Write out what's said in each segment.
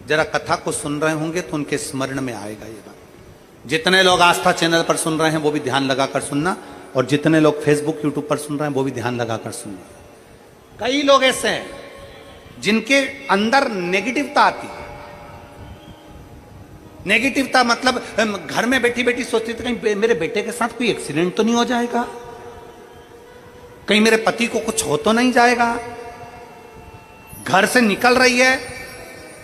जरा कथा को सुन रहे होंगे तो उनके स्मरण में आएगा ये बात। जितने लोग आस्था चैनल पर सुन रहे हैं वो भी ध्यान लगाकर सुनना, और जितने लोग फेसबुक यूट्यूब पर सुन रहे हैं वो भी ध्यान लगाकर सुनना। कई लोग ऐसे हैं जिनके अंदर नेगेटिवता आती है। नेगेटिवता मतलब घर में बैठी बैठी सोचती थी कहीं मेरे बेटे के साथ कोई एक्सीडेंट तो नहीं हो जाएगा, कहीं मेरे पति को कुछ हो तो नहीं जाएगा। घर से निकल रही है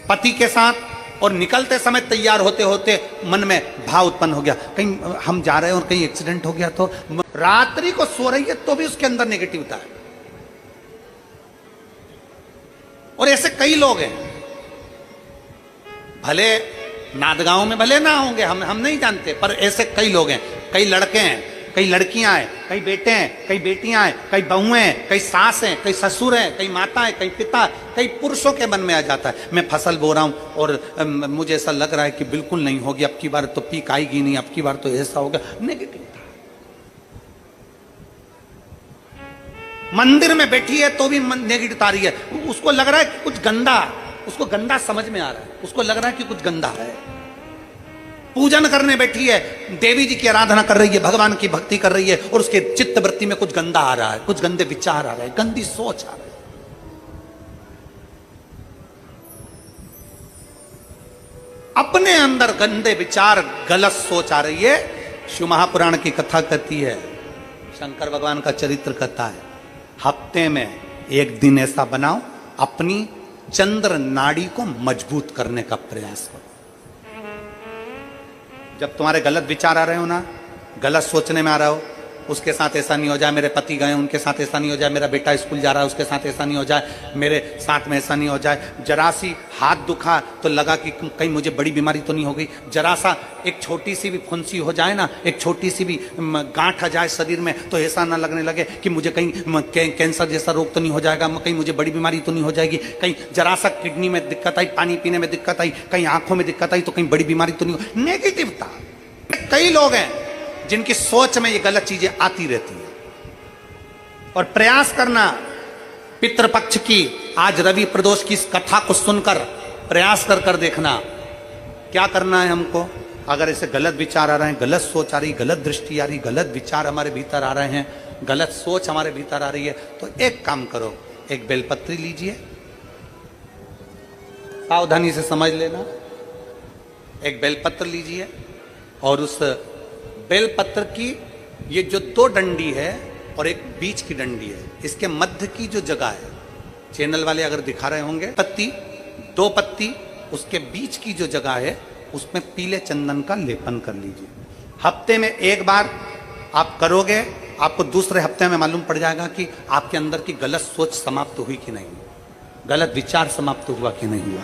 पति के साथ और निकलते समय तैयार होते होते मन में भाव उत्पन्न हो गया कहीं हम जा रहे हैं और कहीं एक्सीडेंट हो गया तो। रात्रि को सो रही है तो भी उसके अंदर नेगेटिवता है। और ऐसे कई लोग हैं, भले नादगांव में भले ना होंगे, हम नहीं जानते, पर ऐसे कई लोग हैं। कई लड़के हैं, कई लड़कियां हैं, कई बेटे हैं, कई बेटियां हैं, कई बहुएं हैं, कई सास हैं, कई ससुर हैं, कई माता हैं, कई पिता, कई पुरुषों के मन में आ जाता है मैं फसल बो रहा हूं और मुझे ऐसा लग रहा है कि बिल्कुल नहीं होगी, अब की बार तो पीक आएगी नहीं, अब की बार तो ऐसा होगा। नेगेटिव मंदिर में बैठी है तो भी नेगेटिव आ रही है। उसको लग रहा है कि कुछ गंदा, उसको गंदा समझ में आ रहा है, उसको लग रहा है कि कुछ गंदा है। पूजन करने बैठी है, देवी जी की आराधना कर रही है, भगवान की भक्ति कर रही है और उसके चित्त वृत्ति में कुछ गंदा आ रहा है, कुछ गंदे विचार आ रहे हैं, गंदी सोच आ रही है। अपने अंदर गंदे विचार, गलत सोच आ रही है। शिव महापुराण की कथा कहती है, शंकर भगवान का चरित्र कहता है, हफ्ते में एक दिन ऐसा बनाओ अपनी चंद्र नाड़ी को मजबूत करने का प्रयास करो। जब तुम्हारे गलत विचार आ रहे हो ना, गलत सोचने में आ रहा हो, उसके साथ ऐसा नहीं हो जाए, मेरे पति गए उनके साथ ऐसा नहीं हो जाए, मेरा बेटा स्कूल जा रहा है उसके साथ ऐसा नहीं हो जाए, मेरे साथ में ऐसा नहीं हो जाए, जरा सी हाथ दुखा तो लगा कि कहीं मुझे बड़ी बीमारी तो नहीं हो गई, जरा सा एक छोटी सी भी फुंसी हो जाए ना, एक छोटी सी भी गांठ आ जाए शरीर में तो ऐसा ना लगने लगे कि मुझे कहीं कैंसर जैसा रोग तो नहीं हो जाएगा, कहीं मुझे बड़ी बीमारी तो नहीं हो जाएगी, कहीं जरा सा किडनी में दिक्कत आई, पानी पीने में दिक्कत आई, कहीं आंखों में दिक्कत आई तो कहीं बड़ी बीमारी तो नहीं हो। नेगेटिवता। कई लोग हैं जिनकी सोच में ये गलत चीजें आती रहती है। और प्रयास करना पितृपक्ष की, आज रवि प्रदोष की इस कथा को सुनकर प्रयास कर देखना क्या करना है हमको। अगर ऐसे गलत विचार आ रहे हैं, गलत सोच आ रही, गलत दृष्टि आ रही, गलत विचार हमारे भीतर आ रहे हैं, गलत सोच हमारे भीतर आ रही है, तो एक काम करो, एक बेलपत्री लीजिए, सावधानी से समझ लेना, एक बेलपत्र लीजिए और उस बेलपत्र की ये जो दो डंडी है और एक बीच की डंडी है, इसके मध्य की जो जगह है, चैनल वाले अगर दिखा रहे होंगे, पत्ती, दो पत्ती, उसके बीच की जो जगह है उसमें पीले चंदन का लेपन कर लीजिए। हफ्ते में एक बार आप करोगे, आपको दूसरे हफ्ते में मालूम पड़ जाएगा कि आपके अंदर की गलत सोच समाप्त हुई कि नहीं, गलत विचार समाप्त हुआ कि नहीं हुआ।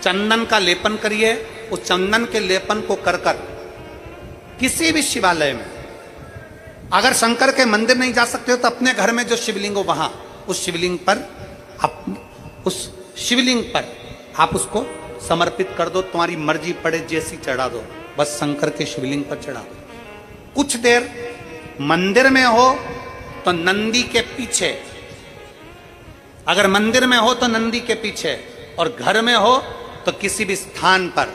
चंदन का लेपन करिए। उस चंदन के लेपन को कर किसी भी शिवालय में, अगर शंकर के मंदिर नहीं जा सकते हो तो अपने घर में जो शिवलिंग हो वहां, उस शिवलिंग पर आप उसको समर्पित कर दो। तुम्हारी मर्जी पड़े जैसी चढ़ा दो, बस शंकर के शिवलिंग पर चढ़ा दो। कुछ देर मंदिर में हो तो नंदी के पीछे, अगर मंदिर में हो तो नंदी के पीछे, और घर में हो तो किसी भी स्थान पर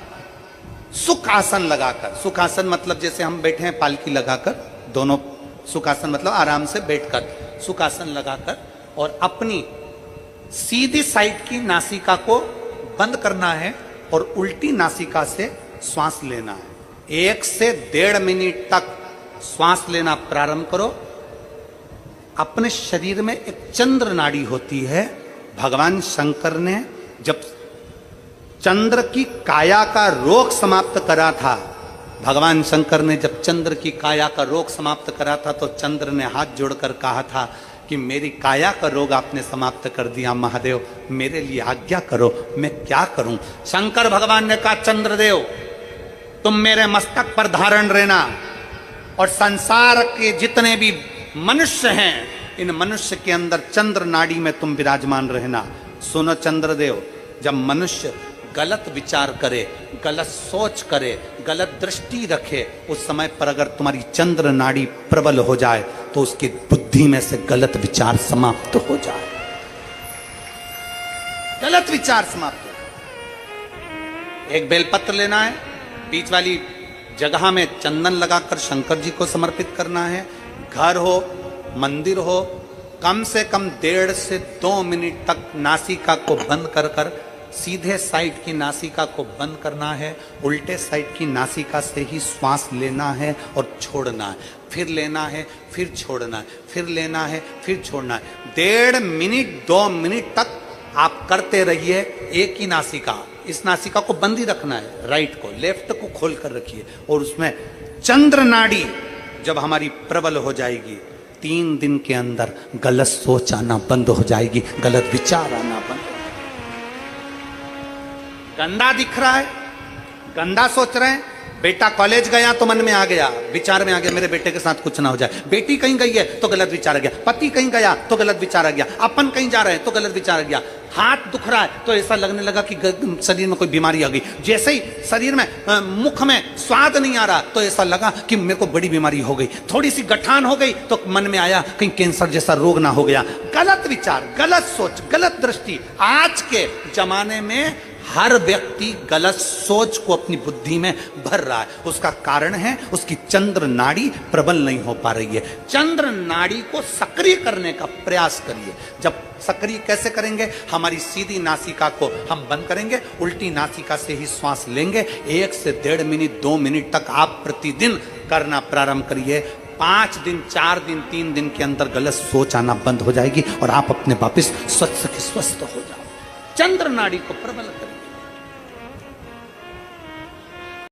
सुख आसन लगाकर, सुख आसन मतलब जैसे हम बैठे हैं पालकी लगाकर, दोनों सुख आसन मतलब आराम से बैठकर, सुख आसन लगाकर, और अपनी सीधी साइड की नासिका को बंद करना है और उल्टी नासिका से श्वास लेना है। 1 से 1.5 मिनट तक श्वास लेना प्रारंभ करो। अपने शरीर में एक चंद्र नाड़ी होती है। भगवान शंकर ने जब चंद्र की काया का रोग समाप्त करा था, भगवान शंकर ने जब चंद्र की काया का रोग समाप्त करा था तो चंद्र ने हाथ जोड़कर कहा था कि मेरी काया का रोग आपने समाप्त कर दिया महादेव, मेरे लिए आज्ञा करो, मैं क्या करूं। शंकर भगवान ने कहा, चंद्रदेव तुम मेरे मस्तक पर धारण रहना और संसार के जितने भी मनुष्य हैं, इन मनुष्य के अंदर चंद्र नाड़ी में तुम विराजमान रहना। सुनो चंद्रदेव, जब मनुष्य गलत विचार करे, गलत सोच करे, गलत दृष्टि रखे, उस समय पर अगर तुम्हारी चंद्र नाड़ी प्रबल हो जाए तो उसकी बुद्धि में से गलत विचार समाप्त हो जाए, गलत विचार समाप्त हो। एक बेलपत्र लेना है, बीच वाली जगह में चंदन लगाकर शंकर जी को समर्पित करना है। घर हो, मंदिर हो, कम से कम 1.5 से 2 मिनट तक नासिका को बंद कर कर सीधे साइड की नासिका को बंद करना है, उल्टे साइड की नासिका से ही श्वास लेना है और छोड़ना है, फिर लेना है, फिर छोड़ना है, फिर लेना है, फिर छोड़ना है। 1.5 मिनट 2 मिनट तक आप करते रहिए एक ही नासिका। इस नासिका को बंद ही रखना है, राइट को, लेफ्ट को खोल कर रखिए और उसमें चंद्र नाड़ी जब हमारी प्रबल हो जाएगी, 3 दिन के अंदर गलत सोच आना बंद हो जाएगी, गलत विचार आना बंद। गंदा दिख रहा है, गंदा सोच रहे हैं, बेटा कॉलेज गया तो मन में आ गया, विचार में आ गया मेरे बेटे के साथ कुछ ना हो जाए, बेटी कहीं गई है तो गलत विचार आ गया, पति कहीं गया तो गलत विचार आ गया, अपन कहीं जा रहे हैं तो गलत विचार आ गया, हाथ दुख रहा है तो ऐसा लगने लगा कि शरीर में कोई बीमारी आ गई, जैसे ही शरीर में मुख में स्वाद नहीं आ रहा तो ऐसा लगा कि मेरे को बड़ी बीमारी हो गई, थोड़ी सी गठान हो गई तो मन में आया कहीं कैंसर जैसा रोग ना हो गया। गलत विचार, गलत सोच, गलत दृष्टि। आज के जमाने में हर व्यक्ति गलत सोच को अपनी बुद्धि में भर रहा है, उसका कारण है उसकी चंद्र नाड़ी प्रबल नहीं हो पा रही है। चंद्र नाड़ी को सक्रिय करने का प्रयास करिए। जब सक्रिय कैसे करेंगे? हमारी सीधी नासिका को हम बंद करेंगे, उल्टी नासिका से ही श्वास लेंगे। 1 से 1.5 मिनट 2 मिनट तक आप प्रतिदिन करना प्रारंभ करिए। 5 दिन 4 दिन 3 दिन के अंदर गलत सोच आना बंद हो जाएगी और आप अपने वापिस स्वस्थ हो जाओ। चंद्र नाड़ी को प्रबल करें।